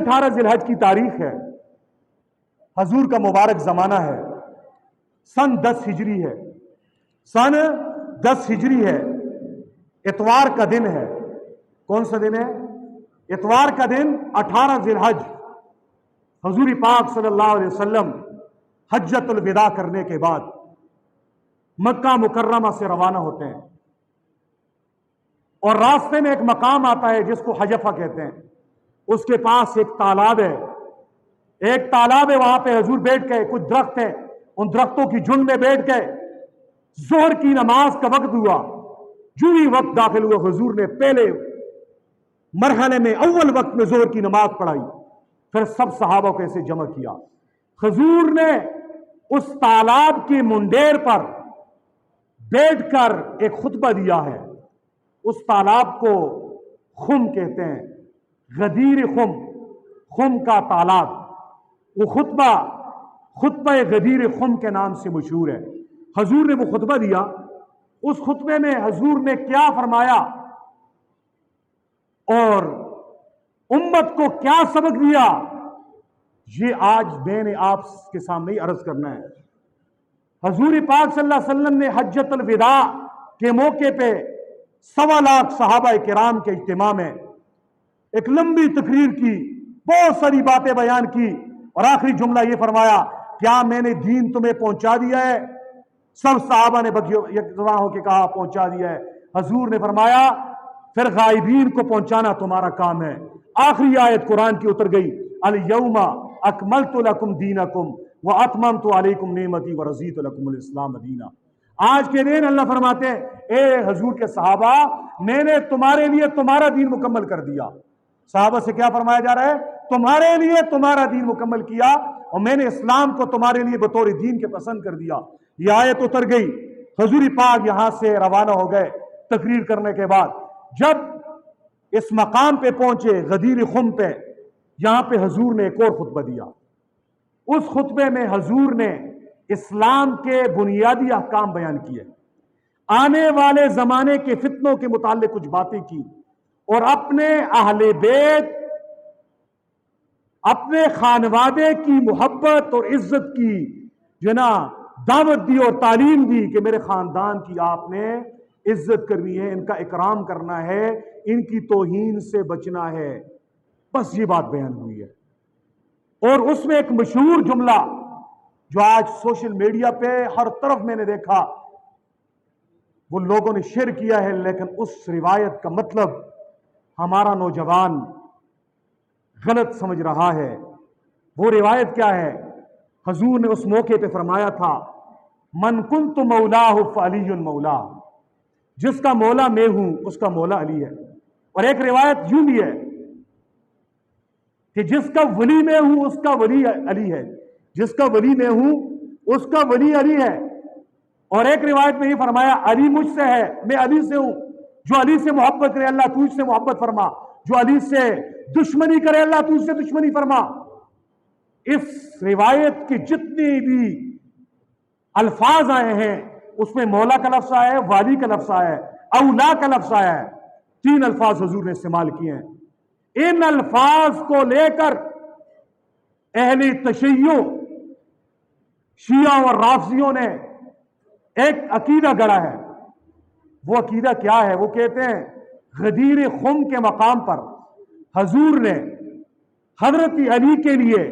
18 ذی الحج کی تاریخ ہے، حضور کا مبارک زمانہ ہے، سن 10 ہجری ہے، سن 10 ہجری ہے، اتوار کا دن ہے۔ کون سا دن ہے؟ اتوار کا دن 18 ذی الحج۔ حضور پاک صلی اللہ علیہ وسلم حجۃ الوداع کرنے کے بعد مکہ مکرمہ سے روانہ ہوتے ہیں، اور راستے میں ایک مقام آتا ہے جس کو حجفہ کہتے ہیں۔ اس کے پاس ایک تالاب ہے، وہاں پہ حضور بیٹھ گئے۔ کچھ درخت ہیں، ان درختوں کی جھنڈ میں بیٹھ گئے۔ ظہر کی نماز کا وقت ہوا، جو ہی وقت داخل ہوا حضور نے پہلے مرحلے میں اول وقت میں ظہر کی نماز پڑھائی، پھر سب صحابہ کو ایسے جمع کیا۔ حضور نے اس تالاب کی منڈیر پر بیٹھ کر ایک خطبہ دیا ہے۔ اس تالاب کو خم کہتے ہیں، غدیر خم، خم کا تالاب۔ وہ خطبہ غدیر خم کے نام سے مشہور ہے۔ حضور نے وہ خطبہ دیا۔ اس خطبے میں حضور نے کیا فرمایا اور امت کو کیا سبق دیا، یہ آج میں نے آپ کے سامنے عرض کرنا ہے۔ حضور پاک صلی اللہ علیہ وسلم نے حجۃ الوداع کے موقع پہ 1.25 لاکھ صحابہ کرام کے اجتماع میں ایک لمبی تقریر کی، بہت ساری باتیں بیان کی، اور آخری جملہ یہ فرمایا، کیا میں نے دین تمہیں پہنچا دیا ہے؟ سب صحابہ نے یکجا ہو کے کہا پہنچا دیا ہے۔ حضور نے فرمایا پھر غائبین کو پہنچانا تمہارا کام ہے۔ آخری آیت قرآن کی اتر گئی، الیوم اکملت لکم دینکم واتممت علیکم نعمتی ورضیت لکم الاسلام دینا۔ آج کے دن اللہ فرماتے ہیں، اے حضور کے صحابہ، میں نے تمہارے لیے تمہارا دین مکمل کر دیا۔ صحابہ سے کیا فرمایا جا رہا ہے؟ تمہارے لیے تمہارا دین مکمل کیا، اور میں نے اسلام کو تمہارے لیے بطور دین کے پسند کر دیا۔ یہ آیت اتر گئی۔ حضور پاک یہاں سے روانہ ہو گئے تقریر کرنے کے بعد۔ جب اس مقام پہ پہنچے غدیر خم پہ، یہاں پہ حضور نے ایک اور خطبہ دیا۔ اس خطبے میں حضور نے اسلام کے بنیادی احکام بیان کیے، آنے والے زمانے کے فتنوں کے متعلق کچھ باتیں کی، اور اپنے اہل بیت، اپنے خانوادے کی محبت اور عزت کی دعوت دی اور تعلیم دی کہ میرے خاندان کی آپ نے عزت کرنی ہے، ان کا اکرام کرنا ہے، ان کی توہین سے بچنا ہے۔ بس یہ بات بیان ہوئی ہے۔ اور اس میں ایک مشہور جملہ جو آج سوشل میڈیا پہ ہر طرف میں نے دیکھا، وہ لوگوں نے شیئر کیا ہے، لیکن اس روایت کا مطلب ہمارا نوجوان غلط سمجھ رہا ہے۔ وہ روایت کیا ہے؟ حضور نے اس موقع پہ فرمایا تھا، من کنت مولاہ فعلی مولا، جس کا مولا میں ہوں اس کا مولا علی ہے۔ اور ایک روایت یوں بھی ہے کہ جس کا ولی میں ہوں اس کا ولی علی ہے، جس کا ولی میں ہوں اس کا ولی علی ہے۔ اور ایک روایت میں یہ فرمایا، علی مجھ سے ہے، میں علی سے ہوں، جو علی سے محبت کرے اللہ تجھ سے محبت فرما، جو علی سے دشمنی کرے اللہ تجھ سے دشمنی فرما۔ اس روایت کے جتنے بھی الفاظ آئے ہیں اس میں مولا کا لفظ آیا ہے، والی کا لفظ آیا ہے، اولا کا لفظ آیا ہے۔ 3 الفاظ حضور نے استعمال کیے ہیں۔ ان الفاظ کو لے کر اہل تشیع، شیعہ اور رافضیوں نے ایک عقیدہ گڑھا ہے۔ وہ عقیدہ کیا ہے؟ وہ کہتے ہیں غدیر خم کے مقام پر حضور نے حضرت علی کے لیے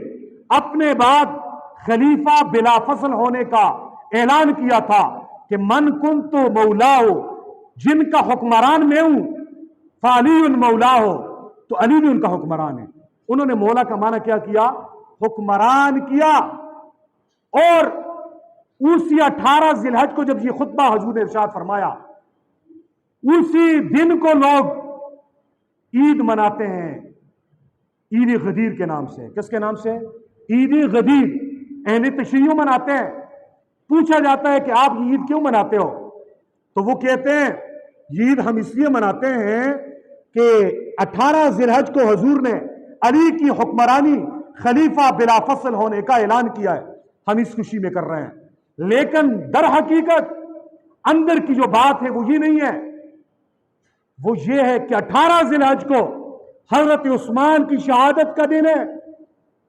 اپنے بعد خلیفہ بلا فصل ہونے کا اعلان کیا تھا کہ من کنت مولا ہو، جن کا حکمران میں ہوں، فعلی مولا ہو، تو علی بھی ان کا حکمران ہے۔ انہوں نے مولا کا معنی کیا کیا؟ حکمران کیا۔ اور اسی 18 ذی الحج کو جب یہ خطبہ حضور نے ارشاد فرمایا، اسی دن کو لوگ عید مناتے ہیں، عید غدیر کے نام سے۔ کس کے نام سے؟ عید غدیر۔ اہل تشیع مناتے ہیں۔ پوچھا جاتا ہے کہ آپ یہ عید کیوں مناتے ہو؟ تو وہ کہتے ہیں عید ہم اس لیے مناتے ہیں کہ 18 ذی الحج کو حضور نے علی کی حکمرانی خلیفہ بلا فصل ہونے کا اعلان کیا ہے، ہم اس خوشی میں کر رہے ہیں۔ لیکن در حقیقت اندر کی جو بات ہے وہ یہ نہیں ہے، وہ یہ ہے کہ 18 ذی الحج کو حضرت عثمان کی شہادت کا دن ہے،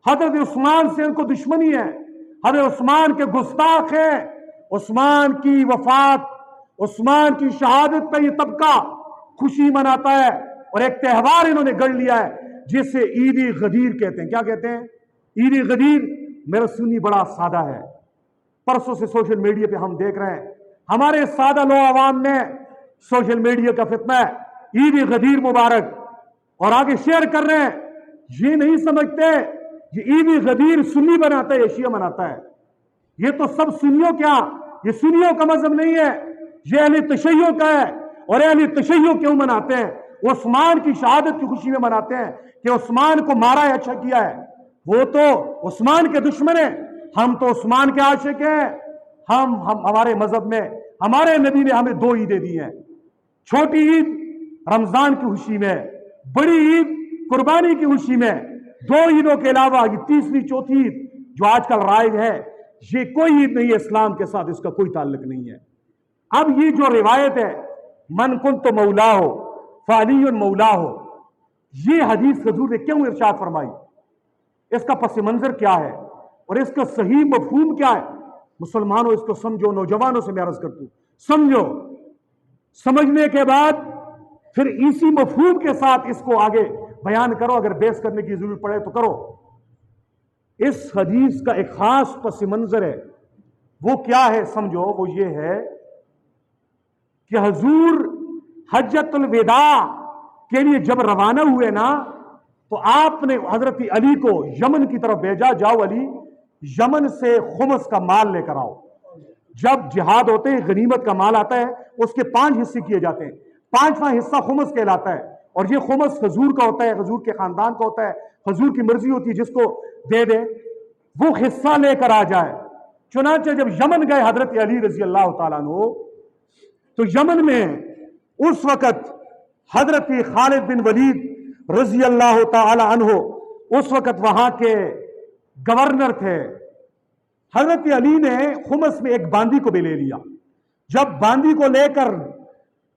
حضرت عثمان سے ان کو دشمنی ہے، حضرت عثمان کے گستاخ ہیں، عثمان کی وفات، عثمان کی شہادت پہ یہ طبقہ خوشی مناتا ہے، اور ایک تہوار انہوں نے گڑھ لیا ہے جسے عید غدیر کہتے ہیں۔ کیا کہتے ہیں؟ عید غدیر۔ میرا سنی بڑا سادہ ہے، پرسوں سے سوشل میڈیا پہ ہم دیکھ رہے ہیں، ہمارے سادہ لو عوام میں سوشل میڈیا کا فتنہ ہے، عید غدیر مبارک، اور آگے شیئر کر رہے ہیں۔ یہ نہیں سمجھتے یہ عید غدیر سنی بناتا ہے یا شیعہ مناتا ہے؟ یہ تو سب سنیوں کیا، یہ سنیوں کا مذہب نہیں ہے، یہ اہل تشیع کا ہے۔ اور اہل تشیع کیوں مناتے ہیں؟ عثمان کی شہادت کی خوشی میں مناتے ہیں کہ عثمان کو مارا ہے، اچھا کیا ہے۔ وہ تو عثمان کے دشمن ہیں، ہم تو عثمان کے عاشق ہیں۔ ہمارے مذہب میں ہمارے نبی نے ہمیں 2 عیدیں دی ہیں، چھوٹی عید رمضان کی خوشی میں، بڑی عید قربانی کی خوشی میں۔ 2 عیدوں کے علاوہ یہ تیسری چوتھی عید جو آج کل رائج ہے، یہ کوئی عید نہیں ہے، اسلام کے ساتھ اس کا کوئی تعلق نہیں ہے۔ اب یہ جو روایت ہے من کنت مولا ہو فعلی مولا ہو، یہ حدیث حضور نے کیوں ارشاد فرمائی؟ اس کا پس منظر کیا ہے اور اس کا صحیح مفہوم کیا ہے؟ مسلمانوں اس کو سمجھو، نوجوانوں سے میں عرض کرتا ہوں سمجھو، سمجھنے کے بعد پھر اسی مفہوم کے ساتھ اس کو آگے بیان کرو، اگر بحث کرنے کی ضرورت پڑے تو کرو۔ اس حدیث کا ایک خاص پس منظر ہے، وہ کیا ہے سمجھو، وہ یہ ہے کہ حضور حجۃ الوداع کے لیے جب روانہ ہوئے نا، تو آپ نے حضرت علی کو یمن کی طرف بھیجا، جاؤ علی یمن سے خمس کا مال لے کر آؤ۔ جب جہاد ہوتے ہیں غنیمت کا مال آتا ہے، اس کے 5 حصے کیے جاتے ہیں، 5واں حصہ خمس کہلاتا ہے، اور یہ خمس حضور کا ہوتا ہے، حضور کے خاندان کا ہوتا ہے، حضور کی مرضی ہوتی ہے جس کو دے دے وہ حصہ لے کر آ جائے۔ چنانچہ جب یمن گئے حضرت علی رضی اللہ تعالیٰ عنہ، تو یمن میں اس وقت حضرت خالد بن ولید رضی اللہ تعالی عنہ اس وقت وہاں کے گورنر تھے۔ حضرت علی نے خمس میں ایک باندی کو بھی لے لیا۔ جب باندی کو لے کر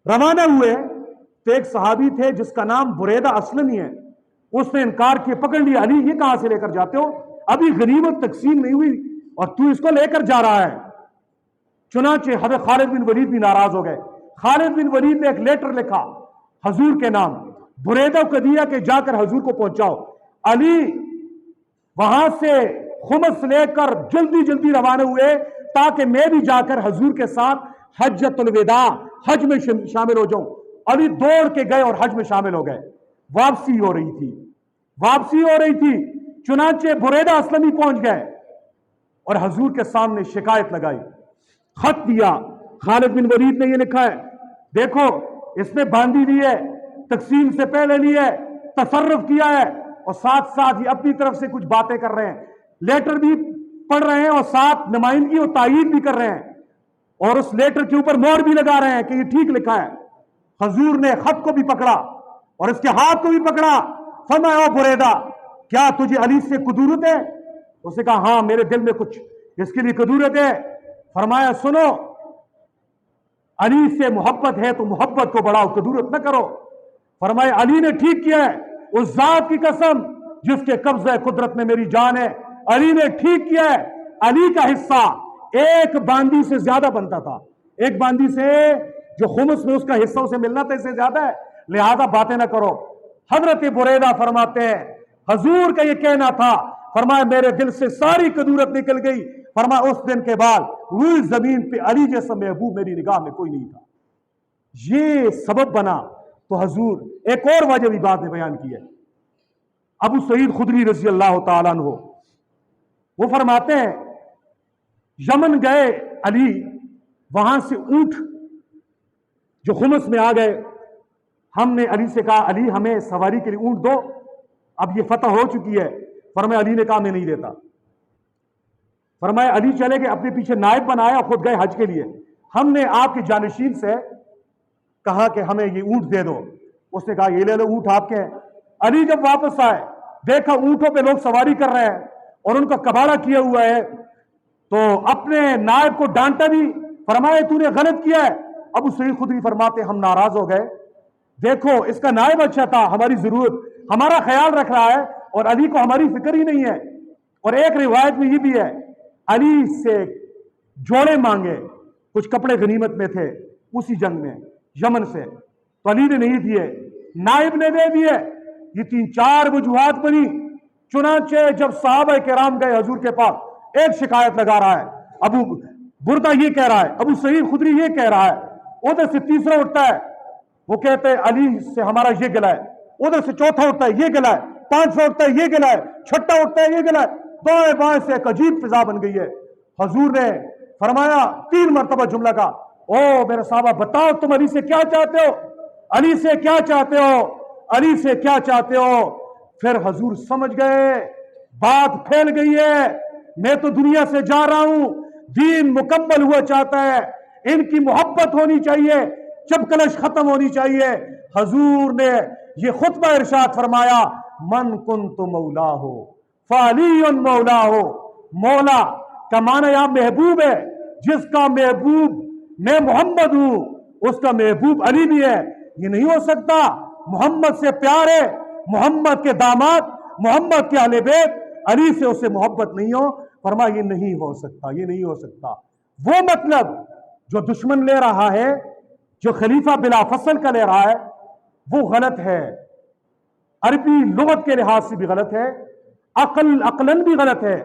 روانہ ہوئے تو ایک صحابی تھے جس کا نام بریدہ اسلمی ہے، اس نے انکار کیا، پکڑ لیا، علی یہ کہاں سے لے کر جاتے ہو؟ ابھی غنیمت تقسیم نہیں ہوئی اور تو اس کو لے کر جا رہا ہے۔ چنانچہ حضرت خالد بن ولید بھی ناراض ہو گئے۔ خالد بن ولید نے ایک لیٹر لکھا حضور کے نام، بریدہ کو دیا کہ جا کر حضور کو پہنچاؤ۔ علی وہاں سے خمس لے کر جلدی جلدی روانہ ہوئے تاکہ میں بھی جا کر حضور کے ساتھ حجۃ الوداع حج میں شامل ہو جاؤں۔ علی دوڑ کے گئے اور حج میں شامل ہو گئے۔ واپسی ہو رہی تھی، چنانچہ بریدہ اسلمی پہنچ گئے اور حضور کے سامنے شکایت لگائی، خط دیا۔ خالد بن ولید نے یہ لکھا ہے، دیکھو اس نے باندھی لی ہے، تقسیم سے پہلے لی ہے، تصرف کیا ہے، اور ساتھ ساتھ یہ اپنی طرف سے کچھ باتیں کر رہے ہیں، لیٹر بھی پڑھ رہے ہیں اور ساتھ نمائندگی اور تائید بھی کر رہے ہیں، اور اس لیٹر کے اوپر مہر بھی لگا رہے ہیں کہ یہ ٹھیک لکھا ہے۔ حضور نے خط کو بھی پکڑا اور اس کے ہاتھ کو بھی پکڑا، فرمایا او بریدہ کیا تجھے علی سے کدورت ہے؟ اس نے کہا ہاں میرے دل میں کچھ اس کے لیے کدورت ہے۔ فرمایا سنو، علی سے محبت ہے تو محبت کو بڑھاؤ، کدورت نہ کرو۔ فرمایا علی نے ٹھیک کیا ہے، اس ذات کی قسم جس کے قبضہ قدرت میں میری جان ہے، علی نے ٹھیک کیا ہے۔ علی کا حصہ ایک باندی سے زیادہ بنتا تھا، ایک باندی سے جو خمس میں اس کا حصہ اسے ملنا تھا اس سے زیادہ ہے، لہذا باتیں نہ کرو۔ حضرت بریدہ فرماتے ہیں حضور کا یہ کہنا تھا، فرمایا میرے دل سے ساری کدورت نکل گئی۔ فرمایا اس دن کے بعد روئی زمین پہ علی جیسا محبوب میری نگاہ میں کوئی نہیں تھا۔ یہ سبب بنا۔ تو حضور ایک اور وجہ بھی بات نے بیان کی ہے، ابو سعید خدری رضی اللہ تعالیٰ عنہ وہ فرماتے ہیں یمن گئے علی، وہاں سے اونٹ جو خمس میں آ گئے، ہم نے علی سے کہا علی ہمیں سواری کے لیے اونٹ دو، اب یہ فتح ہو چکی ہے۔ فرمایا علی نے کہا میں نہیں دیتا۔ فرمایا علی چلے گئے، اپنے پیچھے نائب بنایا، خود گئے حج کے لیے۔ ہم نے آپ کے جانشین سے کہا کہ ہمیں یہ اونٹ دے دو، اس نے کہا یہ لے لو اونٹ آپ کے ہیں۔ علی جب واپس آئے دیکھا اونٹوں پہ لوگ سواری کر رہے ہیں اور ان کا کباڑہ کیا ہوا ہے، تو اپنے نائب کو ڈانٹا بھی، فرمایا تو نے غلط کیا ہے۔ ابو سعید خدری فرماتے ہم ناراض ہو گئے، دیکھو اس کا نائب اچھا تھا، ہماری ضرورت ہمارا خیال رکھ رہا ہے اور علی کو ہماری فکر ہی نہیں ہے. اور ایک روایت میں یہ بھی ہے علی سے جوڑے مانگے, کچھ کپڑے غنیمت میں تھے اسی جنگ میں یمن سے, تو علی نے نہیں دیے, نائب نے دے دیے. یہ 3-4 وجوہات بنی. چنانچہ جب صحابہ کرام گئے حضور کے پاس, ایک شکایت لگا رہا ہے, ابو بردہ یہ کہہ رہا ہے, ابو سعید خدری یہ کہہ رہا ہے, ادھر سے تیسرا اٹھتا ہے وہ کہتے ہیں علی سے ہمارا یہ گلا ہے, ادھر سے چوتھا اٹھتا ہے یہ گلا ہے, 500 اٹھتا ہے یہ گلا ہے, چھٹا اٹھتا ہے یہ گلا ہے. دائیں بائیں سے ایک عجیب فضا بن گئی ہے. حضور نے فرمایا 3 مرتبہ جملہ کا, او میرے صحابہ بتاؤ تم علی سے کیا چاہتے ہو, علی سے کیا چاہتے ہو, علی سے کیا چاہتے ہو. پھر حضور سمجھ گئے بات پھیل گئی ہے, میں تو دنیا سے جا رہا ہوں, دین مکمل ہوا چاہتا ہے, ان کی محبت ہونی چاہیے, چپکلش ختم ہونی چاہیے. حضور نے یہ خطبہ ارشاد فرمایا من کنت مولا ہو فعلی مولا ہو. مولا کا معنی یہاں محبوب ہے, جس کا محبوب میں محمد ہوں اس کا محبوب علی بھی ہے. یہ نہیں ہو سکتا محمد سے پیار ہے, محمد کے داماد, محمد کے اہل بیت, علی سے اسے محبت نہیں ہو. فرمایا یہ نہیں ہو سکتا, یہ نہیں ہو سکتا. وہ مطلب جو دشمن لے رہا ہے, جو خلیفہ بلا فصل کا لے رہا ہے, وہ غلط ہے. عربی لغت کے لحاظ سے بھی غلط ہے, عقلاً بھی غلط ہے.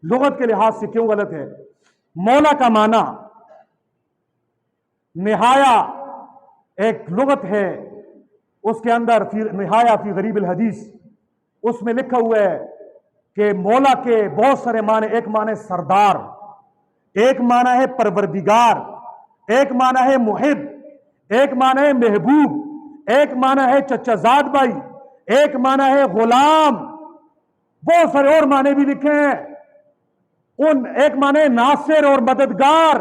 لغت کے لحاظ سے کیوں غلط ہے؟ مولا کا معنی نہایا ایک لغت ہے, اس کے اندر نہایا فی غریب الحدیث, اس میں لکھا ہوا ہے کہ مولا کے بہت سارے معنی. ایک معنی سردار, ایک معنی ہے پروردگار, ایک معنی ہے محب, ایک معنی ہے محبوب, ایک معنی ہے چچا زاد بھائی, ایک معنی ہے غلام, بہت سارے اور معنی بھی لکھے ہیں. ایک معنی ہے ناصر اور مددگار.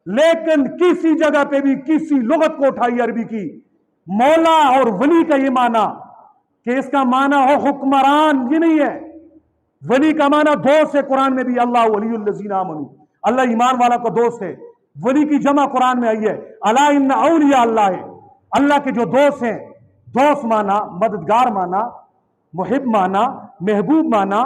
لیکن کسی جگہ پہ بھی کسی لغت کو اٹھائی عربی کی, مولا اور ولی کا یہ معنی کہ اس کا معنی ہو حکمران, یہ نہیں ہے. ولی کا معنی دوست ہے, قرآن میں بھی اللہ ولی الذین آمنوا, اللہ ایمان والا کو دوست ہے. ولی کی جمع قرآن میں آئی ہے الا ان اولیاء اللہ ہے, اللہ کے جو دوست ہیں. دوست معنی, مددگار معنی, محب معنی, محبوب معنی,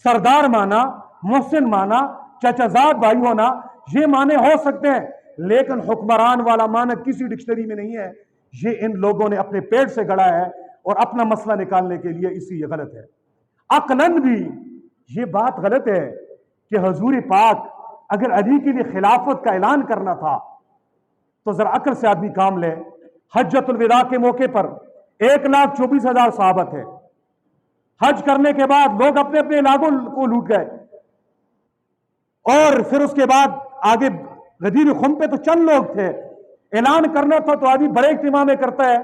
سردار معنی, محسن معنی, چچا زاد بھائی ہونا, یہ معنی ہو سکتے ہیں. لیکن حکمران والا معنی کسی ڈکشنری میں نہیں ہے. یہ ان لوگوں نے اپنے پیٹ سے گڑا ہے اور اپنا مسئلہ نکالنے کے لیے, اسی یہ غلط ہے. عقلاً بھی یہ بات غلط ہے کہ حضور پاک اگر علی کے لیے خلافت کا اعلان کرنا تھا تو ذرا عقل سے آدمی کام لے. حجۃ الوداع کے موقع پر 1,24,000 صحابہ تھے. حج کرنے کے بعد لوگ اپنے اپنے علاقوں کو لوٹ گئے, اور پھر اس کے بعد آگے غدیر خم پہ تو چند لوگ تھے. اعلان کرنا تھا تو آدمی بڑے اجتماع میں کرتا ہے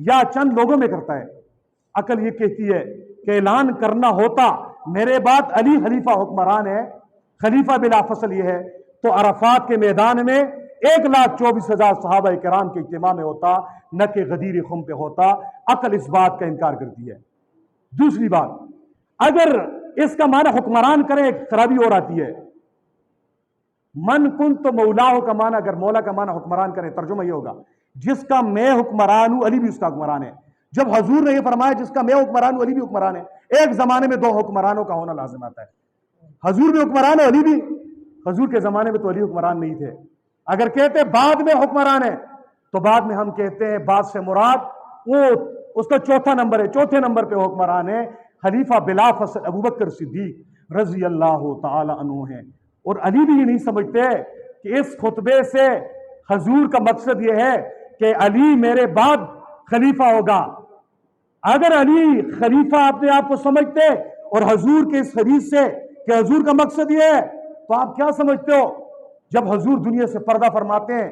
یا چند لوگوں میں کرتا ہے؟ عقل یہ کہتی ہے کہ اعلان کرنا ہوتا میرے بعد علی خلیفہ حکمران ہے, خلیفہ بلا فصل یہ ہے, تو عرفات کے میدان میں 1,24,000 صحابہ کرام کے اجتماع میں ہوتا, نہ کہ غدیر خم پہ ہوتا. عقل اس بات کا انکار کرتی ہے. دوسری بات, اگر اس کا معنی حکمران کریں ایک خرابی اور آتی ہے. من کنت مولاہ کا معنی, اگر مولا کا معنی حکمران کریں, ترجمہ یہ ہوگا جس کا میں حکمران ہوں علی بھی اس کا حکمران ہے. جب حضور نے یہ فرمایا جس کا میں حکمران ہوں علی بھی حکمران ہے, ایک زمانے میں 2 حکمرانوں کا ہونا لازم آتا ہے. حضور بھی حکمران ہے, علی بھی. حضور کے زمانے میں تو علی حکمران نہیں تھے. اگر کہتے بعد میں حکمران ہے تو بعد میں ہم کہتے ہیں بعد سے مراد وہ اس کا چوتھا نمبر ہے, چوتھے نمبر پہ حکمران ہے خلیفہ بلا فصل ابوبکر صدیق رضی اللہ تعالی عنہ ہیں. اور علی بھی یہ نہیں سمجھتے کہ اس خطبے سے حضور کا مقصد یہ ہے کہ علی میرے بعد خلیفہ ہوگا. اگر علی خلیفہ اپنے آپ کو سمجھتے اور حضور کے اس حدیث سے کہ حضور کا مقصد یہ ہے, تو آپ کیا سمجھتے ہو جب حضور دنیا سے پردہ فرماتے ہیں؟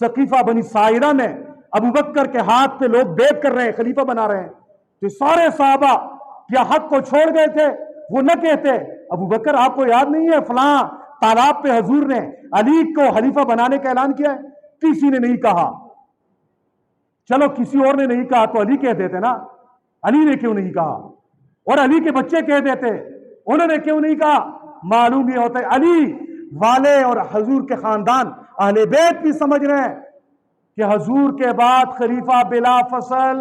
سقیفہ بنی ساعدہ میں ابوبکر کے ہاتھ پہ لوگ بیعت کر رہے ہیں, خلیفہ بنا رہے ہیں, تو سارے صحابہ کیا حق کو چھوڑ گئے تھے؟ وہ نہ کہتے ابوبکر آپ کو یاد نہیں ہے فلاں تالاب پہ حضور نے علی کو خلیفہ بنانے کا اعلان کیا ہے؟ کسی نے نہیں کہا. چلو کسی اور نے نہیں کہا تو علی کہہ دیتے نا, علی نے کیوں نہیں کہا؟ اور علی کے بچے کہہ دیتے, انہوں نے کیوں نہیں کہا؟ معلوم یہ ہوتا ہے علی والے اور حضور کے خاندان اہل بیت بھی سمجھ رہے ہیں کہ حضور کے بعد خلیفہ بلا فصل